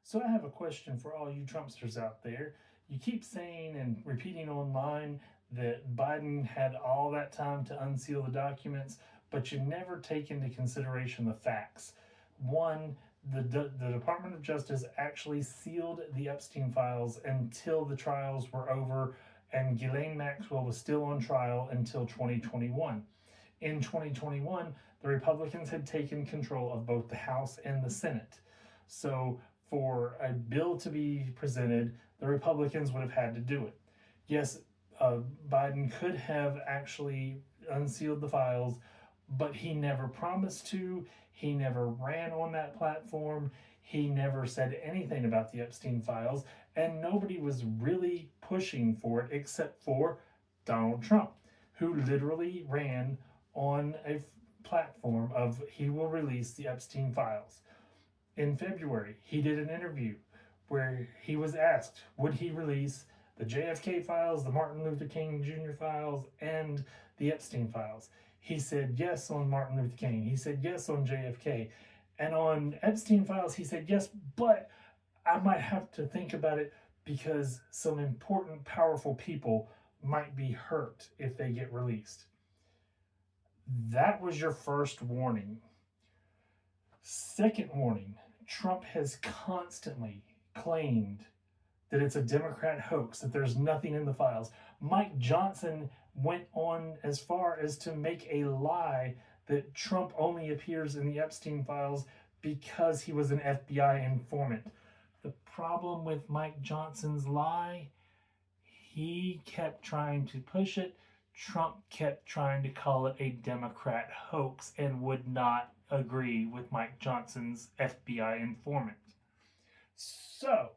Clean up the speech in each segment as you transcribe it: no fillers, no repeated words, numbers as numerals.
So I have a question for all you Trumpsters out there. You keep saying and repeating online that Biden had all that time to unseal the documents, but you never take into consideration the facts. One, the Department of Justice actually sealed the Epstein files until the trials were over, and Ghislaine Maxwell was still on trial until 2021. In 2021, the Republicans had taken control of both the House and the Senate. So, for a bill to be presented, the Republicans would have had to do it. Yes, Biden could have actually unsealed the files, but he never promised to. He never ran on that platform. He never said anything about the Epstein files, and nobody was really pushing for it except for Donald Trump, who literally ran on a platform of he will release the Epstein files. In February, he did an interview where he was asked, would he release the JFK files, the Martin Luther King Jr. files, and the Epstein files? He said yes on Martin Luther King. He said yes on JFK. And on Epstein files, he said yes, but I might have to think about it because some important, powerful people might be hurt if they get released. That was your first warning. Second warning, Trump has constantly claimed that it's a Democrat hoax, that there's nothing in the files. Mike Johnson went on as far as to make a lie that Trump only appears in the Epstein files because he was an FBI informant. The problem with Mike Johnson's lie, he kept trying to push it. Trump kept trying to call it a Democrat hoax and would not agree with Mike Johnson's FBI informant. So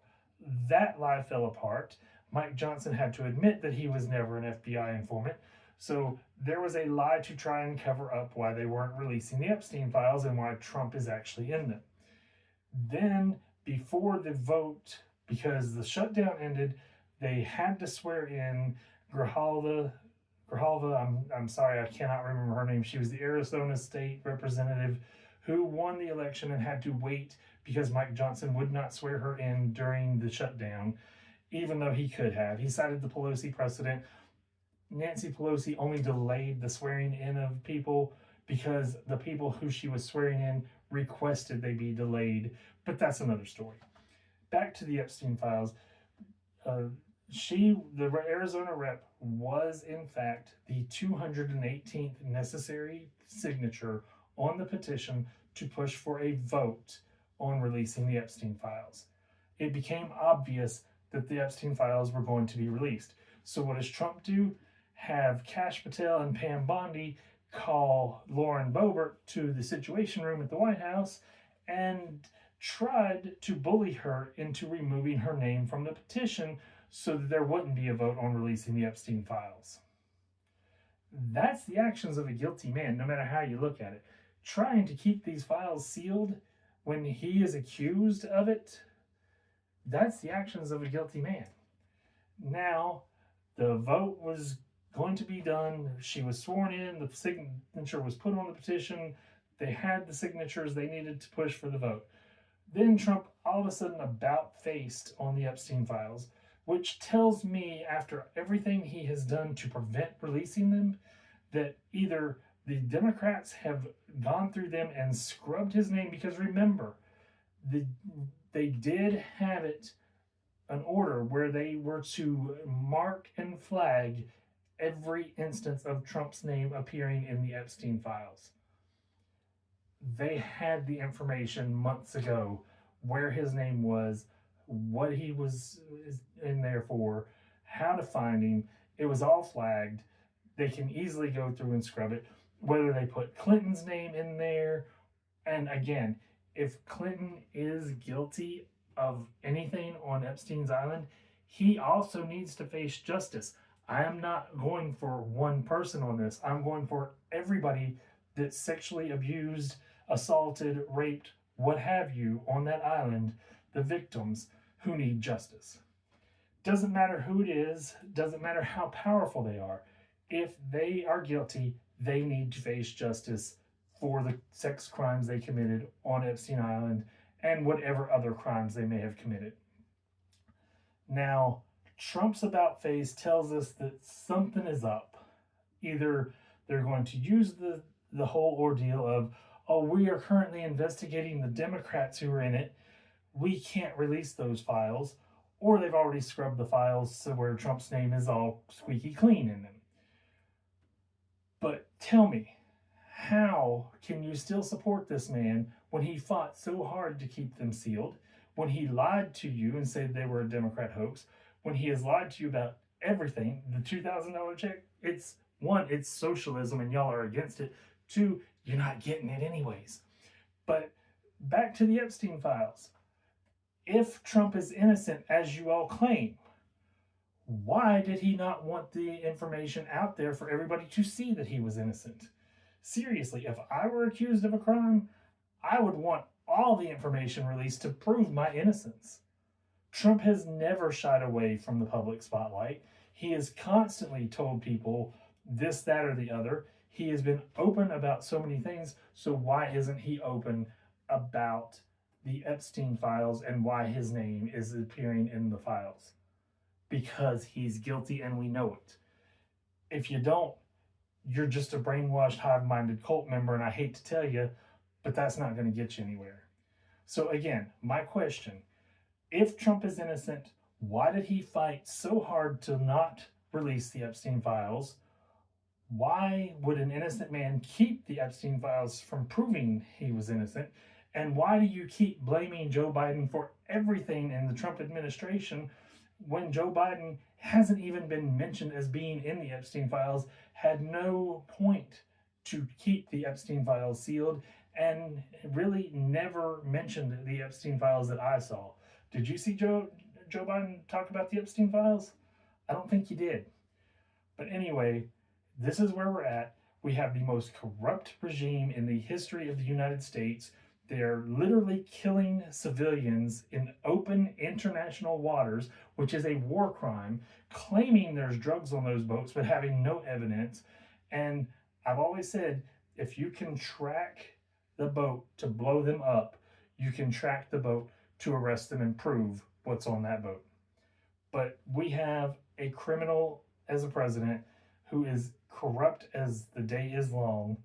that lie fell apart. Mike Johnson had to admit that he was never an FBI informant. So there was a lie to try and cover up why they weren't releasing the Epstein files and why Trump is actually in them. Then, before the vote, because the shutdown ended, they had to swear in Grijalva. I'm sorry, I cannot remember her name. She was the Arizona state representative who won the election and had to wait because Mike Johnson would not swear her in during the shutdown, even though he could have. He cited the Pelosi precedent. Nancy Pelosi only delayed the swearing in of people because the people who she was swearing in requested they be delayed, but that's another story. Back to the Epstein files. The Arizona rep, was in fact the 218th necessary signature on the petition to push for a vote on releasing the Epstein files. It became obvious that the Epstein files were going to be released. So what does Trump do? Have Kash Patel and Pam Bondi call Lauren Boebert to the Situation Room at the White House and tried to bully her into removing her name from the petition so that there wouldn't be a vote on releasing the Epstein files. That's the actions of a guilty man, no matter how you look at it. Trying to keep these files sealed when he is accused of it, that's the actions of a guilty man. Now, the vote was going to be done. She was sworn in. The signature was put on the petition. They had the signatures they needed to push for the vote. Then Trump all of a sudden about-faced on the Epstein files, which tells me, after everything he has done to prevent releasing them, that either the Democrats have gone through them and scrubbed his name, because remember, they did have it, an order where they were to mark and flag every instance of Trump's name appearing in the Epstein files. They had the information months ago where his name was, what he was in there for, how to find him. It was all flagged. They can easily go through and scrub it. Whether they put Clinton's name in there, and again, if Clinton is guilty of anything on Epstein's Island, he also needs to face justice. I am not going for one person on this. I'm going for everybody that sexually abused, assaulted, raped, what have you, on that island, the victims who need justice. Doesn't matter who it is, doesn't matter how powerful they are. If they are guilty, they need to face justice for the sex crimes they committed on Epstein Island and whatever other crimes they may have committed. Now, Trump's about face tells us that something is up. Either they're going to use the whole ordeal of, oh, we are currently investigating the Democrats who are in it, we can't release those files, or they've already scrubbed the files to where Trump's name is all squeaky clean in them. But tell me, how can you still support this man when he fought so hard to keep them sealed, when he lied to you and said they were a Democrat hoax, when he has lied to you about everything? The $2,000 check, it's one, it's socialism and y'all are against it. Two, you're not getting it anyways. But back to the Epstein files. If Trump is innocent, as you all claim, why did he not want the information out there for everybody to see that he was innocent? Seriously, if I were accused of a crime, I would want all the information released to prove my innocence. Trump has never shied away from the public spotlight. He has constantly told people this, that, or the other. He has been open about so many things, so why isn't he open about the Epstein files and why his name is appearing in the files? Because he's guilty and we know it. If you don't, you're just a brainwashed, hive-minded cult member, and I hate to tell you, but that's not going to get you anywhere. So again, my question, if Trump is innocent, why did he fight so hard to not release the Epstein files? Why would an innocent man keep the Epstein files from proving he was innocent? And why do you keep blaming Joe Biden for everything in the Trump administration when Joe Biden hasn't even been mentioned as being in the Epstein files, had no point to keep the Epstein files sealed, and really never mentioned the Epstein files that I saw? Did you see Joe Biden talk about the Epstein files? I don't think he did. But anyway, this is where we're at. We have the most corrupt regime in the history of the United States. They're literally killing civilians in open international waters, which is a war crime, claiming there's drugs on those boats, but having no evidence. And I've always said, if you can track the boat to blow them up, you can track the boat to arrest them and prove what's on that boat. But we have a criminal as a president who is corrupt as the day is long,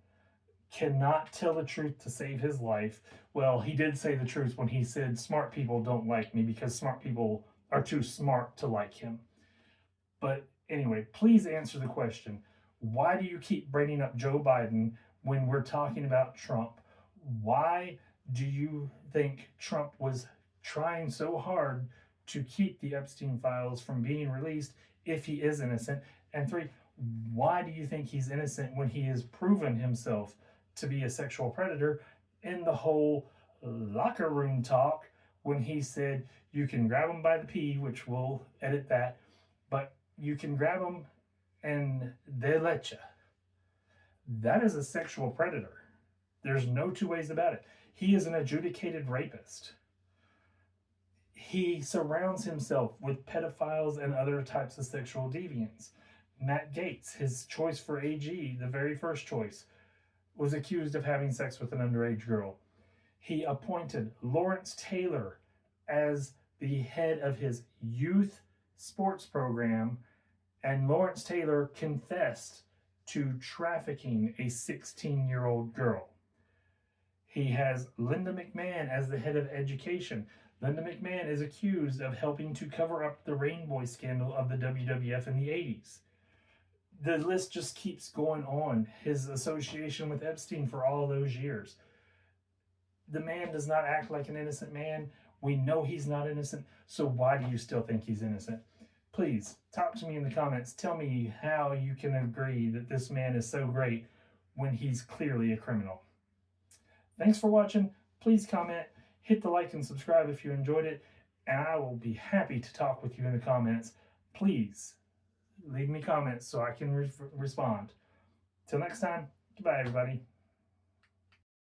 cannot tell the truth to save his life. Well, he did say the truth when he said smart people don't like me because smart people are too smart to like him. But anyway, please answer the question. Why do you keep bringing up Joe Biden when we're talking about Trump? Why do you think Trump was trying so hard to keep the Epstein files from being released if he is innocent? And three, why do you think he's innocent when he has proven himself to be a sexual predator in the whole locker room talk when he said you can grab him by the pee, which we'll edit that, but you can grab them and they let you. That is a sexual predator. There's no two ways about it. He is an adjudicated rapist. He surrounds himself with pedophiles and other types of sexual deviants. Matt Gaetz, his choice for AG, the very first choice, was accused of having sex with an underage girl. He appointed Lawrence Taylor as the head of his youth sports program, and Lawrence Taylor confessed to trafficking a 16-year-old girl. He has Linda McMahon as the head of education. Linda McMahon is accused of helping to cover up the Rainbow scandal of the WWF in the 80s. The list just keeps going on. His association with Epstein for all those years. The man does not act like an innocent man. We know he's not innocent, so why do you still think he's innocent? Please, talk to me in the comments. Tell me how you can agree that this man is so great when he's clearly a criminal. Thanks for watching. Please comment, hit the like and subscribe if you enjoyed it, and I will be happy to talk with you in the comments. Please leave me comments so I can respond. Till next time, goodbye everybody.